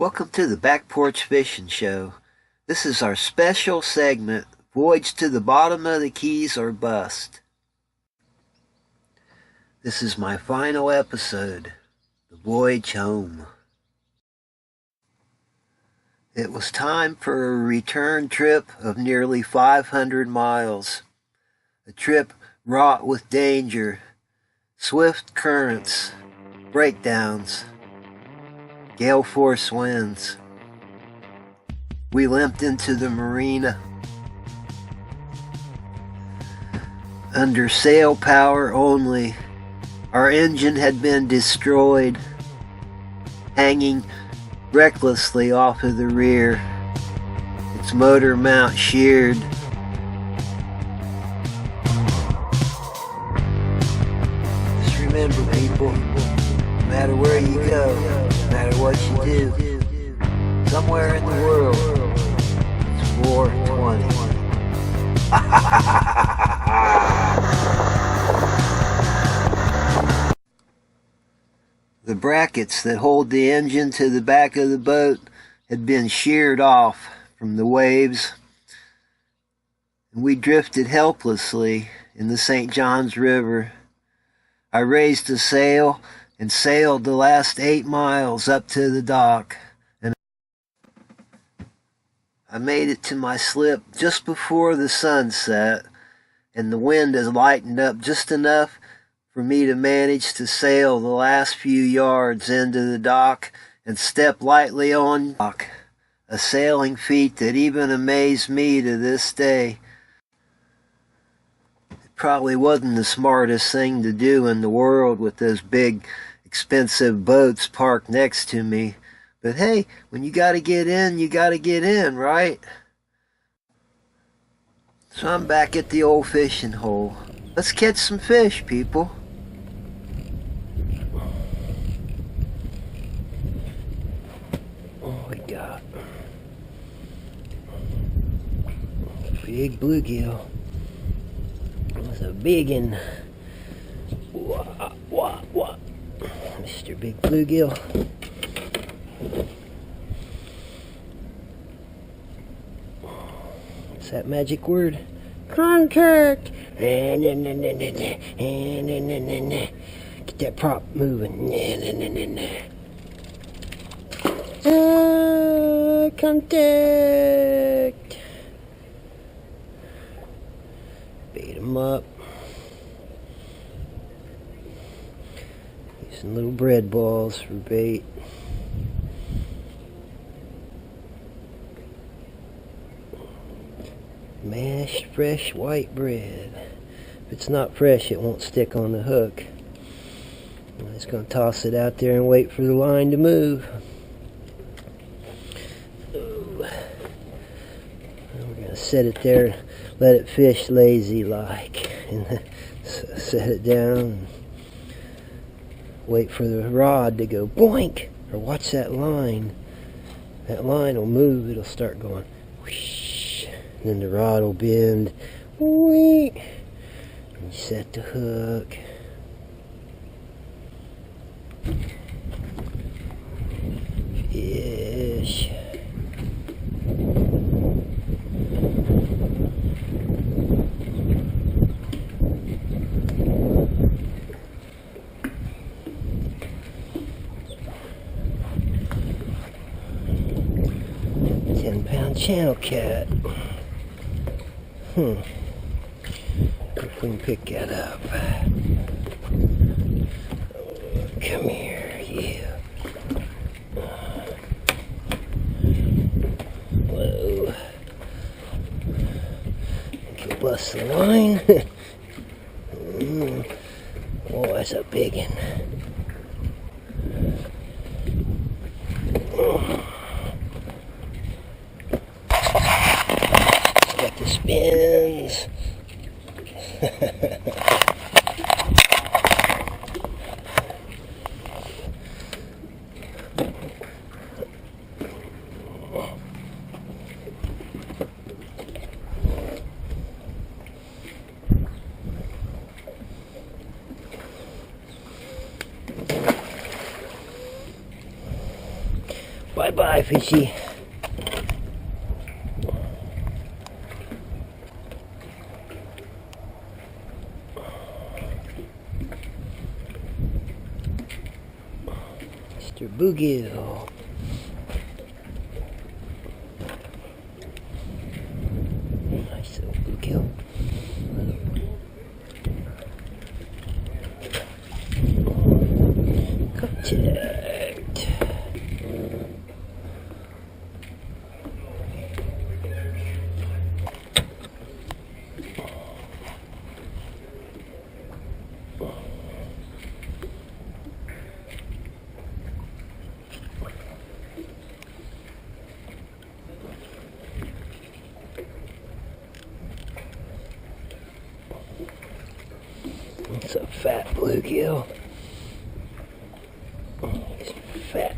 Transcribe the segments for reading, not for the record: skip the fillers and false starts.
Welcome to the Back Porch Fishing Show. This is our special segment, Voyage to the Bottom of the Keys or Bust. This is my final episode, the voyage home. It was time for a return trip of nearly 500 miles. A trip wrought with danger, swift currents, breakdowns, gale force winds. We limped into the marina. Under sail power only, our engine had been destroyed, hanging recklessly off of the rear, its motor mount sheared. Just remember, people, no matter where you go, no matter what you do, somewhere in the world, it's 420. The brackets that hold the engine to the back of the boat had been sheared off from the waves, and we drifted helplessly in the St. Johns River. I raised a sail and sailed the last 8 miles up to the dock, and I made it to my slip just before the sun set, and the wind has lightened up just enough for me to manage to sail the last few yards into the dock and step lightly on dock, a sailing feat that even amazed me to this day. It probably wasn't the smartest thing to do in the world with those big, expensive boats parked next to me, but hey, when you gotta get in, you gotta get in, right? So I'm back at the old fishing hole. Let's catch some fish, people. Big bluegill. That's a big one. Wah. Mr. Big Bluegill. What's that magic word? Contact! Get that prop moving. Contact! Bait them up. Using little bread balls for bait. Mashed fresh white bread. If it's not fresh, it won't stick on the hook. I'm just going to toss it out there and wait for the line to move. Ooh. We're going to set it there, let it fish lazy like, and set it down and wait for the rod to go boink, or watch that line. That line will move, it'll start going whoosh, and then the rod will bend, whee, and you set the hook. Fish. Channel cat. If we can pick that up. Come here, yeah. Whoa. Can bust the line. Oh, that's a big one. Spins. Bye-bye, fishy. Mr. Bluegill. Nice little bluegill. Contact. It's a fat bluegill. He's fat.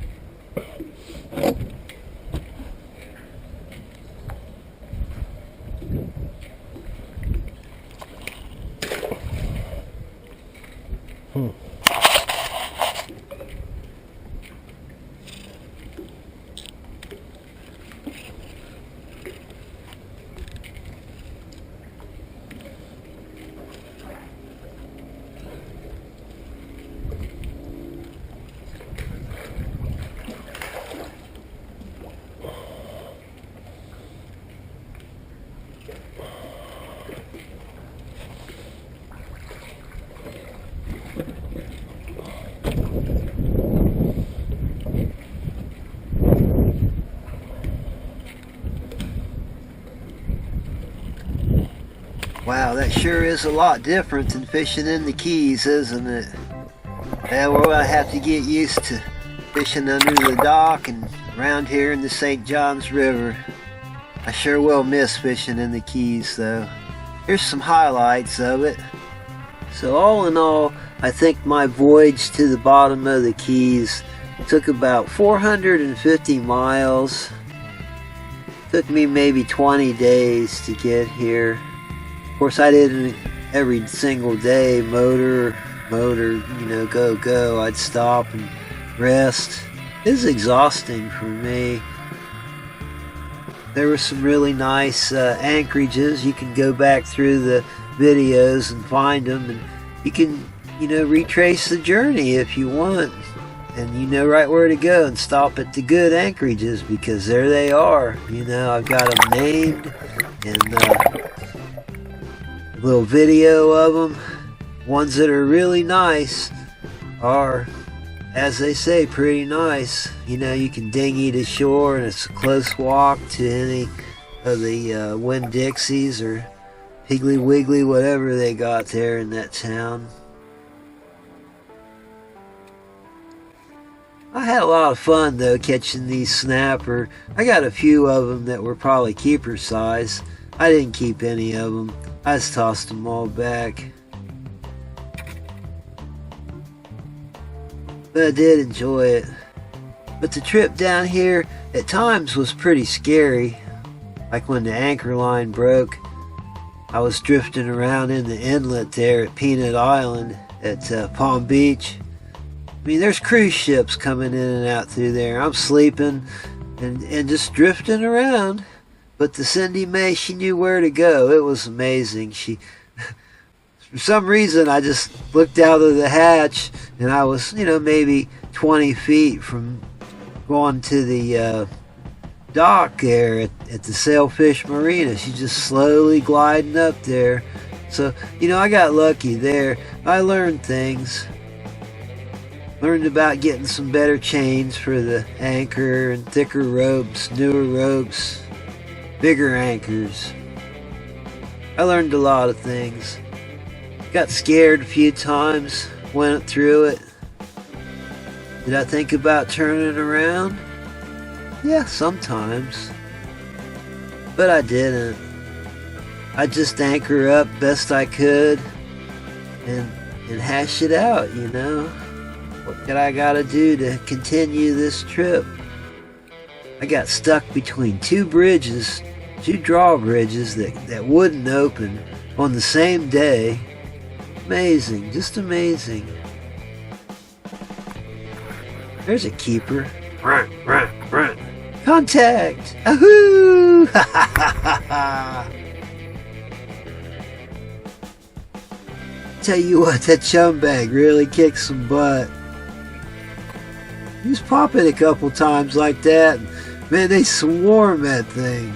Wow, that sure is a lot different than fishing in the Keys, isn't it? Yeah, well, I have to get used to fishing under the dock and around here in the St. Johns River. I sure will miss fishing in the Keys, though. Here's some highlights of it. So all in all, I think my voyage to the bottom of the Keys took about 450 miles. Took me maybe 20 days to get here. Of course, I didn't every single day motor, you know, go. I'd stop and rest. It was exhausting for me. There were some really nice anchorages. You can go back through the videos and find them, and you can, you know, retrace the journey if you want, and you know right where to go and stop at the good anchorages, because there they are. You know, I've got them named, and a little video of them. Ones that are really nice are, as they say, pretty nice. You know, you can dinghy to shore, and it's a close walk to any of the Winn-Dixies or Piggly Wiggly, whatever they got there in that town. I had a lot of fun though catching these snapper. I got a few of them that were probably keeper size. I didn't keep any of them. I just tossed them all back. But I did enjoy it. But the trip down here at times was pretty scary. Like when the anchor line broke, I was drifting around in the inlet there at Peanut Island at Palm Beach. I mean, there's cruise ships coming in and out through there. I'm sleeping and just drifting around. But the Cindy Mae, she knew where to go. It was amazing. She, for some reason, I just looked out of the hatch, and I was, you know, maybe 20 feet from going to the dock there at the Sailfish Marina. She's just slowly gliding up there. So, you know, I got lucky there. I learned things. Learned about getting some better chains for the anchor and thicker ropes, newer ropes, bigger anchors. I learned a lot of things. Got scared a few times, went through it. Did I think about turning around? Yeah, sometimes. But I didn't. I just anchor up best I could and hash it out, you know. What did I gotta do to continue this trip? I got stuck between two bridges, two drawbridges that wouldn't open on the same day. Amazing, just amazing. There's a keeper. Run. Contact! Ahoo! Tell you what, that chum bag really kicks some butt. Just pop it a couple times like that. Man, they swarm that thing.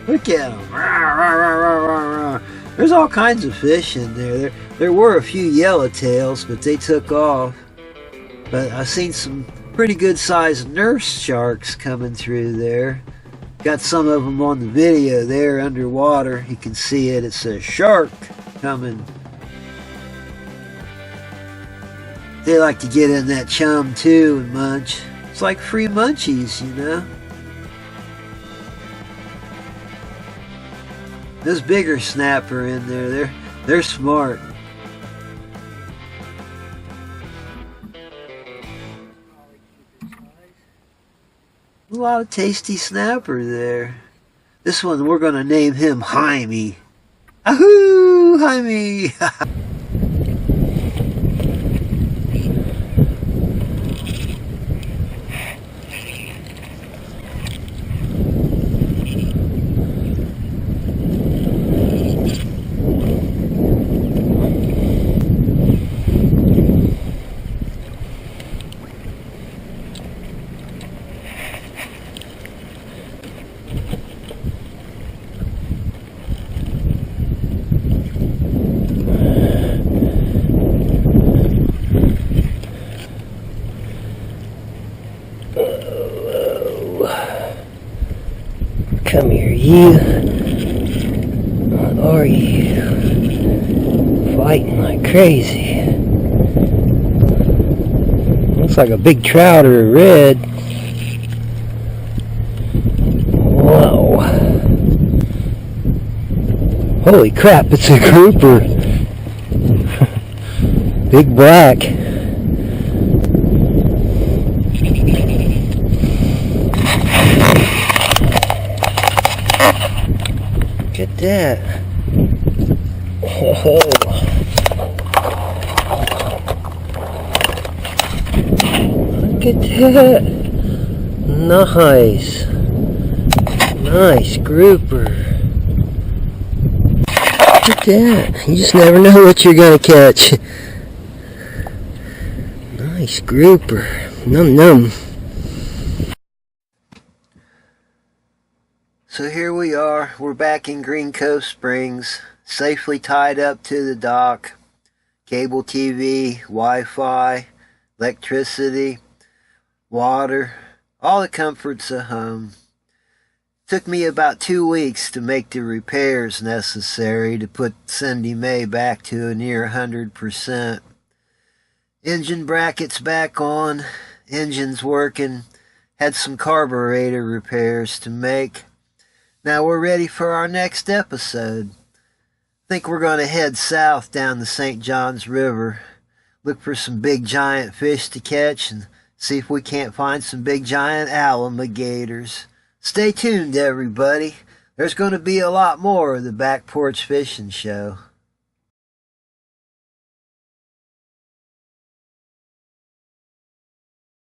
Look at them. There's all kinds of fish in there. There were a few yellowtails, but they took off. But I've seen some pretty good sized nurse sharks coming through there. Got some of them on the video there underwater. You can see it. It says shark coming. They like to get in that chum too and munch. It's like free munchies, you know. Those bigger snapper in there, they're smart. A lot of tasty snapper there. This one, we're going to name him Jaime. Ahoo, Jaime! Come here, you. What are you? Fighting like crazy. Looks like a big trout or a red. Whoa. Holy crap, it's a grouper. Big black. Look at that. Oh. Look at that. Nice. Nice grouper. Look at that. You just never know what you're going to catch. Nice grouper. Num num. So here we are, we're back in Green Cove Springs, safely tied up to the dock. Cable TV, Wi-Fi, electricity, water, all the comforts of home. Took me about 2 weeks to make the repairs necessary to put Cindy Mae back to a near 100%. Engine brackets back on, engine's working, had some carburetor repairs to make. Now we're ready for our next episode. I think we're going to head south down the St. Johns River, look for some big giant fish to catch, and see if we can't find some big giant alligators. Stay tuned, everybody. There's going to be a lot more of the Back Porch Fishing Show.